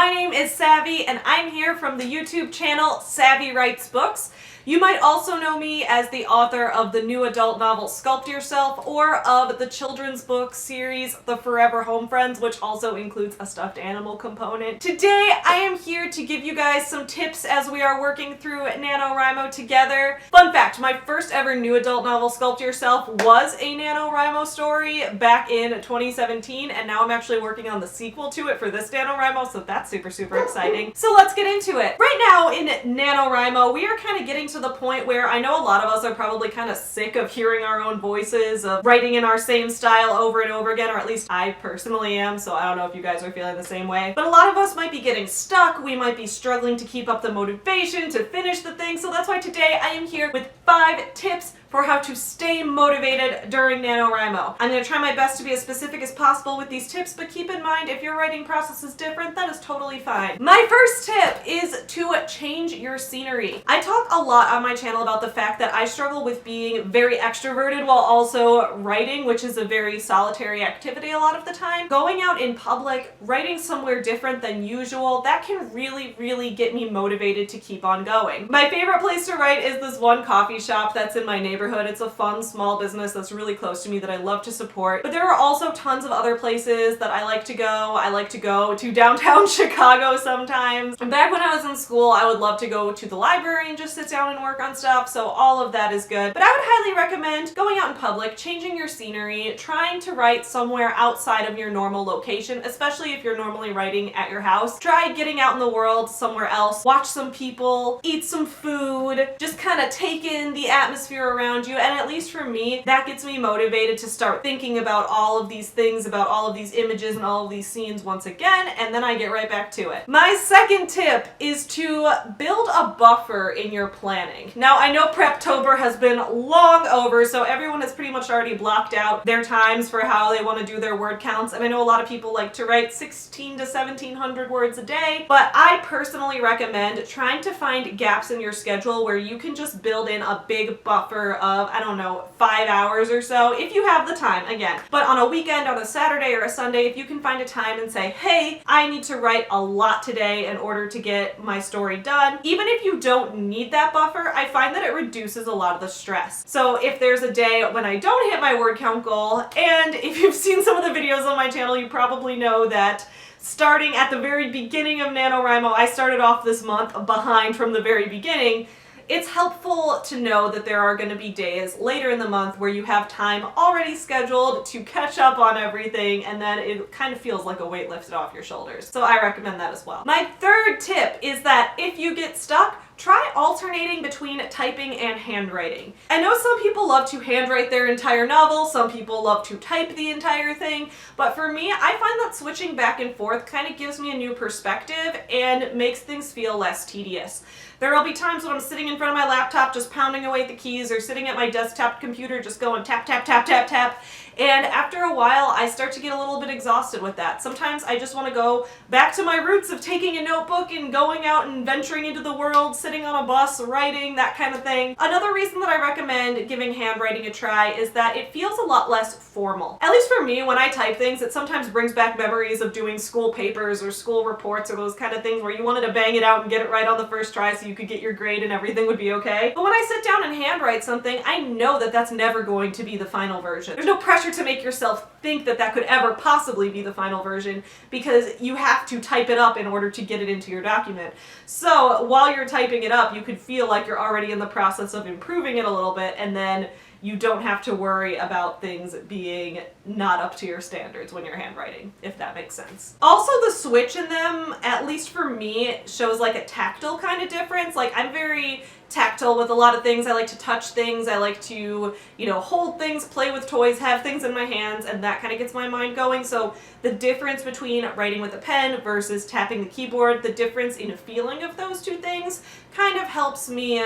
My name is Savvy, and I'm here from the YouTube channel SAVY Writes Books. You might also know me as the author of the new adult novel Sculpt Yourself, or of the children's book series The Forever Home Friends, which also includes a stuffed animal component. Today, I am here to give you guys some tips as we are working through NaNoWriMo together. Fun fact, my first ever new adult novel, Sculpt Yourself, was a NaNoWriMo story back in 2017, and now I'm actually working on the sequel to it for this NaNoWriMo, so that's super exciting. So let's get into it. Right now in NaNoWriMo, we are kind of getting to the point where I know a lot of us are probably kind of sick of hearing our own voices, of writing in our same style over and over again, or at least I personally am, so I don't know if you guys are feeling the same way. But a lot of us might be getting stuck, we might be struggling to keep up the motivation to finish the thing, so that's why today I am here with 5 tips for how to stay motivated during NaNoWriMo. I'm going to try my best to be as specific as possible with these tips, but keep in mind if your writing process is different, that is totally fine. My first tip is to change your scenery. I talk a lot on my channel about the fact that I struggle with being very extroverted while also writing, which is a very solitary activity a lot of the time. Going out in public, writing somewhere different than usual, that can really get me motivated to keep on going. My favorite place to write is this one coffee shop that's in my neighborhood. It's a fun small business that's really close to me that I love to support. But there are also tons of other places that I like to go. I like to go to downtown Chicago sometimes. And back when I was in school, I would love to go to the library and just sit down and work on stuff, so all of that is good. But I would highly recommend going out in public, changing your scenery, trying to write somewhere outside of your normal location, especially if you're normally writing at your house. Try getting out in the world somewhere else, watch some people, eat some food, just kind of take in the atmosphere around you, and at least for me, that gets me motivated to start thinking about all of these things, about all of these images and all of these scenes once again, and then I get right back to it. My second tip is to build a buffer in your planning. Now, I know Preptober has been long over, so everyone has pretty much already blocked out their times for how they want to do their word counts, and I know a lot of people like to write 16 to 1700 words a day, but I personally recommend trying to find gaps in your schedule where you can just build in a big buffer of, I don't know, 5 hours or so, if you have the time, again. But on a weekend, on a Saturday or a Sunday, if you can find a time and say, hey, I need to write a lot today in order to get my story done. Even if you don't need that buffer, I find that it reduces a lot of the stress. So if there's a day when I don't hit my word count goal, and if you've seen some of the videos on my channel, you probably know that starting at the very beginning of NaNoWriMo, I started off this month behind from the very beginning. It's helpful to know that there are going to be days later in the month where you have time already scheduled to catch up on everything, and then it kind of feels like a weight lifted off your shoulders. So I recommend that as well. My third tip is that if you get stuck, try alternating between typing and handwriting. I know some people love to handwrite their entire novel, some people love to type the entire thing, but for me, I find that switching back and forth kind of gives me a new perspective and makes things feel less tedious. There will be times when I'm sitting in front of my laptop just pounding away at the keys, or sitting at my desktop computer just going tap, tap, tap, tap, tap. And after a while, I start to get a little bit exhausted with that. Sometimes I just want to go back to my roots of taking a notebook and going out and venturing into the world, sitting on a bus, writing, that kind of thing. Another reason that I recommend giving handwriting a try is that it feels a lot less formal. At least for me, when I type things, it sometimes brings back memories of doing school papers or school reports or those kind of things where you wanted to bang it out and get it right on the first try so you could get your grade and everything would be okay. But when I sit down and handwrite something, I know that that's never going to be the final version. There's no pressure to make yourself think that that could ever possibly be the final version, because you have to type it up in order to get it into your document. So while you're typing it up, you could feel like you're already in the process of improving it a little bit, and then you don't have to worry about things being not up to your standards when you're handwriting, if that makes sense. Also, the switch in them, at least for me, shows like a tactile kind of difference. Like, I'm very tactile with a lot of things. I like to touch things. I like to, hold things, play with toys, have things in my hands, and that kind of gets my mind going. So the difference between writing with a pen versus tapping the keyboard, the difference in feeling of those two things kind of helps me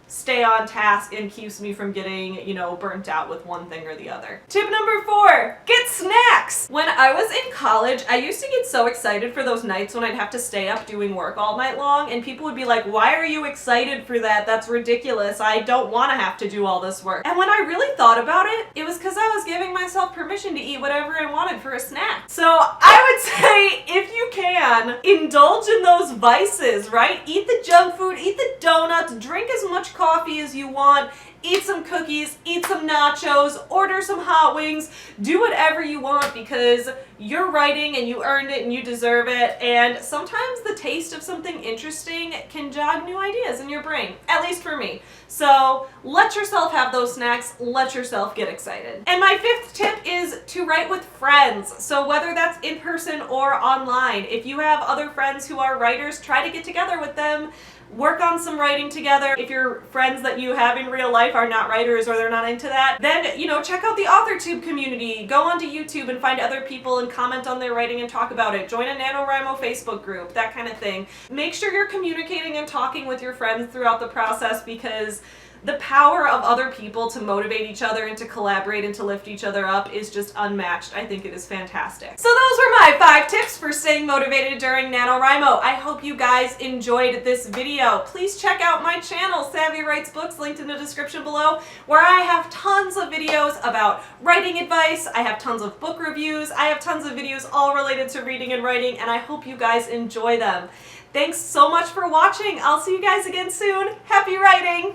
stay on task and keeps me from getting, burnt out with one thing or the other. Tip number 4, get snacks! When I was in college, I used to get so excited for those nights when I'd have to stay up doing work all night long, and people would be like, why are you excited for that? That's ridiculous. I don't want to have to do all this work. And when I really thought about it, it was because I was giving myself permission to eat whatever I wanted for a snack. So I would say, if you can, can indulge in those vices, right? Eat the junk food, eat the donuts, drink as much coffee as you want, eat some cookies, eat some nachos, order some hot wings, do whatever you want because you're writing and you earned it and you deserve it. And sometimes the taste of something interesting can jog new ideas in your brain, at least for me. So let yourself have those snacks, let yourself get excited. And my fifth tip is to write with friends. So whether that's in person or online, if you have other friends who are writers, try to get together with them. Work on some writing together. If your friends that you have in real life are not writers or they're not into that, then, check out the AuthorTube community. Go onto YouTube and find other people and comment on their writing and talk about it. Join a NaNoWriMo Facebook group, that kind of thing. Make sure you're communicating and talking with your friends throughout the process because the power of other people to motivate each other and to collaborate and to lift each other up is just unmatched. I think it is fantastic. So those were my 5 tips for staying motivated during NaNoWriMo. I hope you guys enjoyed this video. Please check out my channel, Savvy Writes Books, linked in the description below, where I have tons of videos about writing advice, I have tons of book reviews, I have tons of videos all related to reading and writing, and I hope you guys enjoy them. Thanks so much for watching. I'll see you guys again soon. Happy writing!